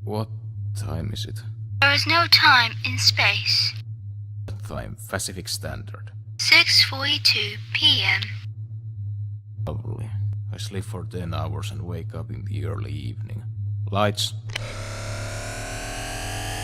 What time is it? There is no time in space. What time? Pacific Standard. 6:42 p.m. Lovely. I sleep for 10 hours and wake up in the early evening. Lights.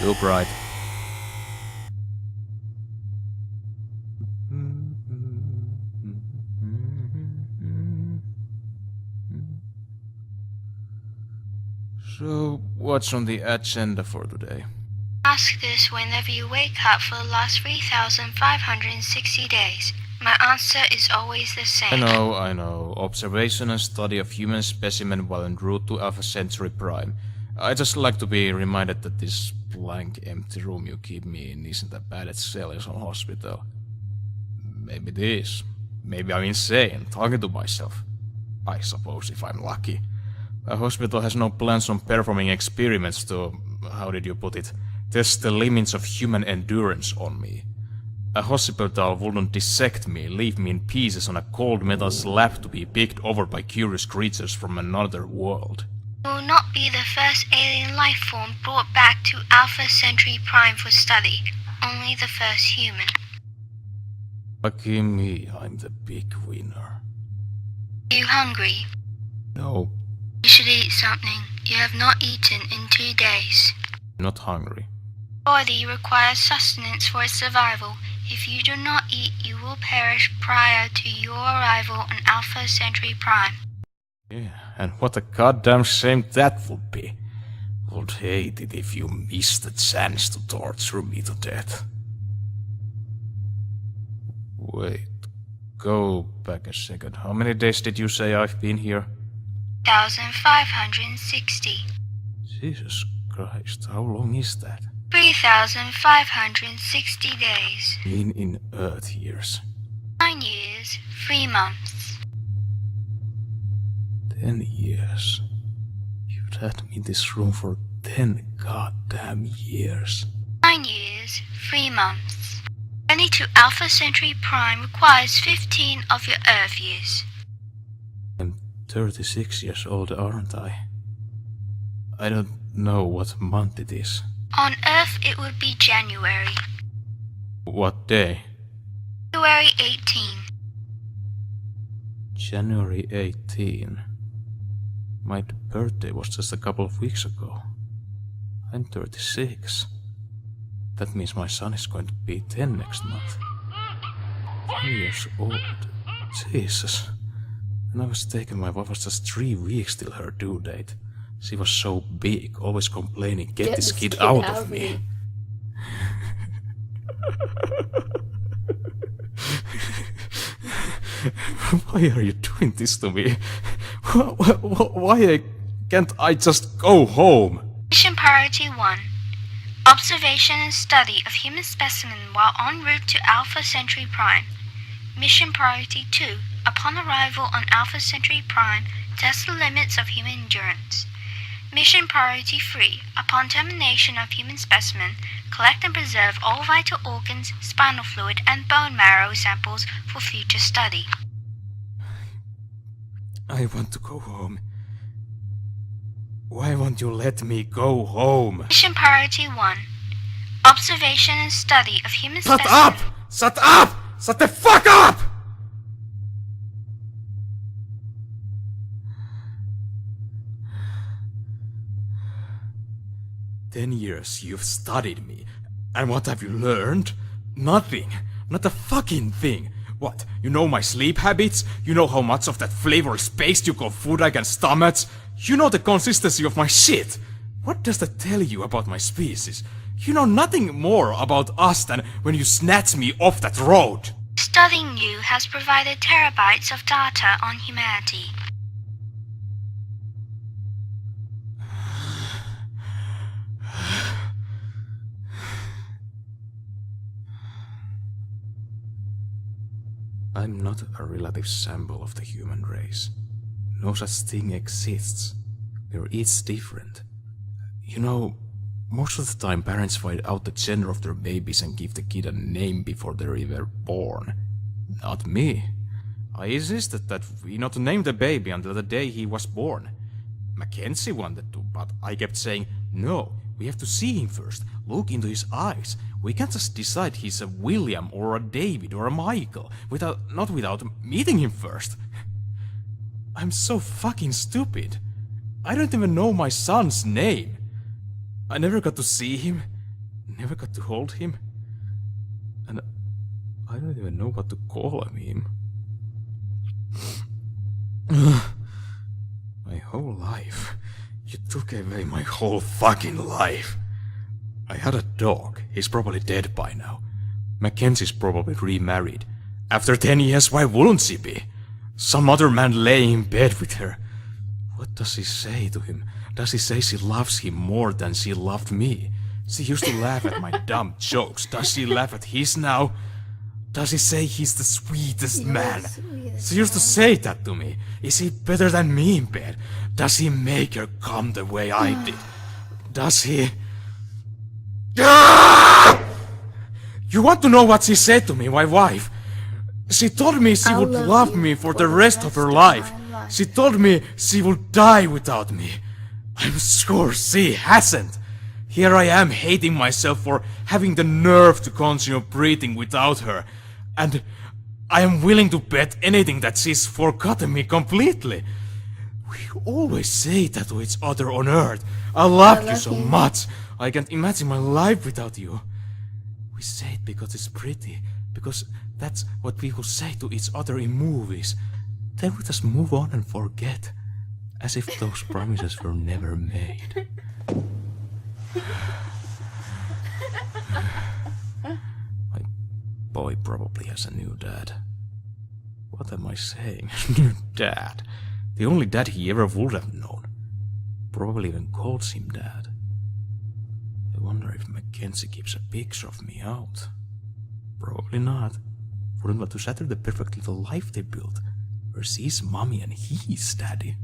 Too bright. So, what's on the agenda for today? Ask this whenever you wake up for the last 3,560 days. My answer is always the same. I know. Observation and study of human specimen while en route to Alpha Centauri Prime. I just like to be reminded that this blank, empty room you keep me in isn't as bad as cells on hospital. Maybe it is. Maybe I'm insane, talking to myself. I suppose, if I'm lucky. A hospital has no plans on performing experiments to, how did you put it, test the limits of human endurance on me. A hospital wouldn't dissect me, leave me in pieces on a cold metal slab to be picked over by curious creatures from another world. You will not be the first alien life form brought back to Alpha Centauri Prime for study. Only the first human. Lucky me, I'm the big winner. Are you hungry? No, You should eat something. You have not eaten in 2 days. I'm not hungry. Body requires sustenance for its survival. If you do not eat, you will perish prior to your arrival on Alpha Centauri Prime. Yeah, and what a goddamn shame that would be. Would hate it if you missed the chance to torture me to death. Wait, go back a second. How many days did you say I've been here? 1,560. Jesus Christ, how long is that? 3,560 days. In Earth years. 9 years, 3 months. 10 years. You've had me in this room for 10 goddamn years. 9 years, 3 months. Journey to Alpha Centauri Prime requires 15 of your Earth years. I'm 36 years old, aren't I? I don't know what month it is. On Earth, it would be January. What day? February 18. January 18. My birthday was just a couple of weeks ago. I'm 36. That means my son is going to be 10 next month. 10 years old. Jesus. When I was taken, my wife was just 3 weeks till her due date. She was so big, always complaining, get this kid out of me. Why are you doing this to me? Why can't I just go home? Mission Priority 1. Observation and study of human specimen while en route to Alpha Centauri Prime. Mission Priority 2. Upon arrival on Alpha Centauri Prime, test the limits of human endurance. Mission Priority 3. Upon termination of human specimen, collect and preserve all vital organs, spinal fluid, and bone marrow samples for future study. I want to go home. Why won't you let me go home? Mission Priority 1. Observation and study of human Shut specimen. up! Shut up! Shut the fuck up! "10 years you've studied me, and what have you learned? Nothing. Not a fucking thing. What, you know my sleep habits? You know how much of that flavorless paste you call food I can stomach? You know the consistency of my shit. What does that tell you about my species? You know nothing more about us than when you snatched me off that road." Studying you has provided terabytes of data on humanity. I'm not a relative sample of the human race. No such thing exists. We're each different. You know, most of the time parents find out the gender of their babies and give the kid a name before they're even born. Not me. I insisted that we not name the baby until the day he was born. Mackenzie wanted to, but I kept saying, No, we have to see him first, look into his eyes. We can't just decide he's a William or a David or a Michael not without meeting him first. I'm so fucking stupid. I don't even know my son's name. I never got to see him, never got to hold him, and I don't even know what to call him. My whole life. You took away my whole fucking life. I had a dog. He's probably dead by now. Mackenzie's probably remarried. After 10 years, why wouldn't she be? Some other man laying in bed with her. What does she say to him? Does he say she loves him more than she loved me? She used to laugh at my dumb jokes. Does she laugh at his now? Does he say he's the sweetest man? She used to say that to me. Is he better than me in bed? Does he make her come the way I did? Does he... You want to know what she said to me, my wife? She told me she would love me for the rest of her life. She told me she would die without me. I'm sure she hasn't. Here I am hating myself for having the nerve to continue breathing without her. And I am willing to bet anything that she's forgotten me completely. We always say that to each other on Earth. I love you so much. I can't imagine my life without you. We say it because it's pretty. Because that's what people say to each other in movies. Then we just move on and forget. As if those promises were never made. My boy probably has a new dad. What am I saying? New dad? The only dad he ever would have known. Probably even calls him dad. I wonder if Mackenzie keeps a picture of me out. Probably not. Wouldn't want to shatter the perfect little life they built, where she's mommy and he's daddy.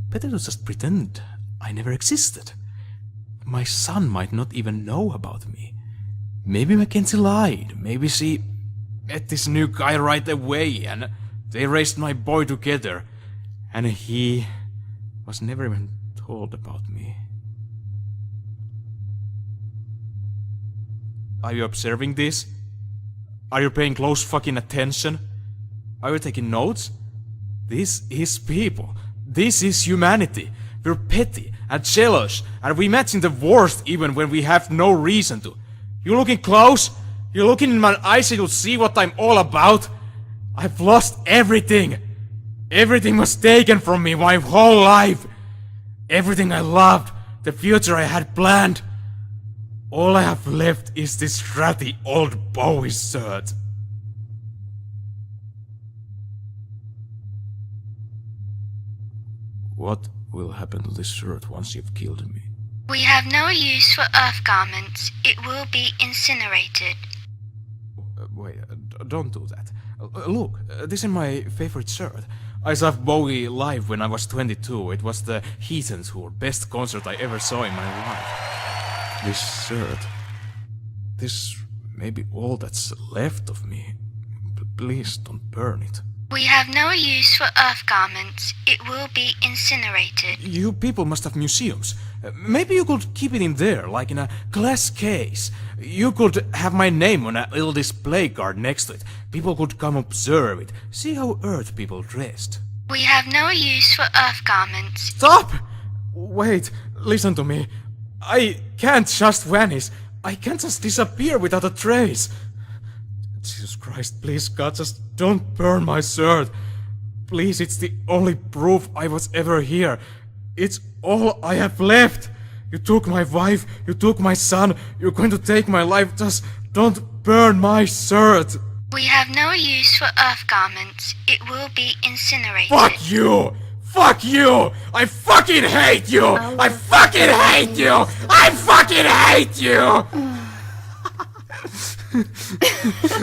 Better to just pretend I never existed. My son might not even know about me. Maybe Mackenzie lied. Maybe she met this new guy right away and they raised my boy together. And he was never even told about me. Are you observing this? Are you paying close fucking attention? Are you taking notes? This is people. This is humanity. We're petty and jealous, and we imagine the worst even when we have no reason to. You looking close? You're looking in my eyes and you'll see what I'm all about? I've lost everything. Everything was taken from me my whole life. Everything I loved, the future I had planned. All I have left is this ratty old Bowie shirt. What will happen to this shirt once you've killed me? We have no use for earth garments. It will be incinerated. Wait, don't do that. Look, this is my favorite shirt. I saw Bowie live when I was 22. It was the Heathens Tour, best concert I ever saw in my life. This shirt, this may be all that's left of me. Please don't burn it. We have no use for earth garments. It will be incinerated. You people must have museums. Maybe you could keep it in there, like in a glass case. You could have my name on a little display card next to it. People could come observe it. See how Earth people dressed. We have no use for earth garments. Stop! Wait, listen to me. I can't just vanish. I can't just disappear without a trace. Jesus Christ, please God, just don't burn my shirt. Please, it's the only proof I was ever here. It's all I have left. You took my wife, you took my son, you're going to take my life. Just don't burn my shirt. We have no use for earth garments. It will be incinerated. Fuck you! Fuck you! I fucking hate you! I fucking hate you! I fucking hate you!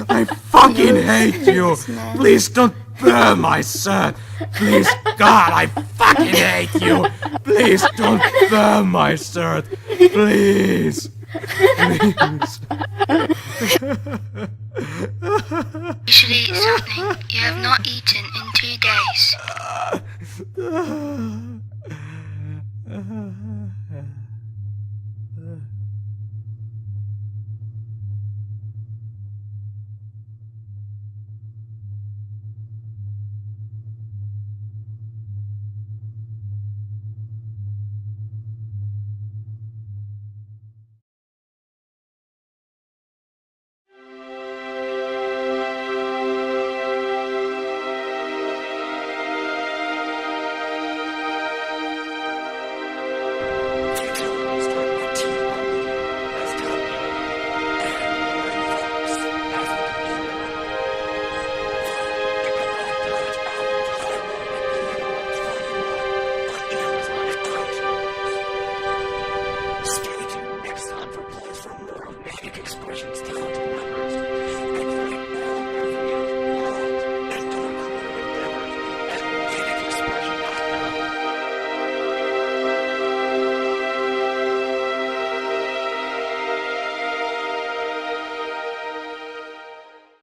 I fucking hate you! Please don't burn my shirt! Please, God, I fucking hate you! Please don't burn my shirt! Please! Please! You should eat something. You have not eaten in 2 days. Expressions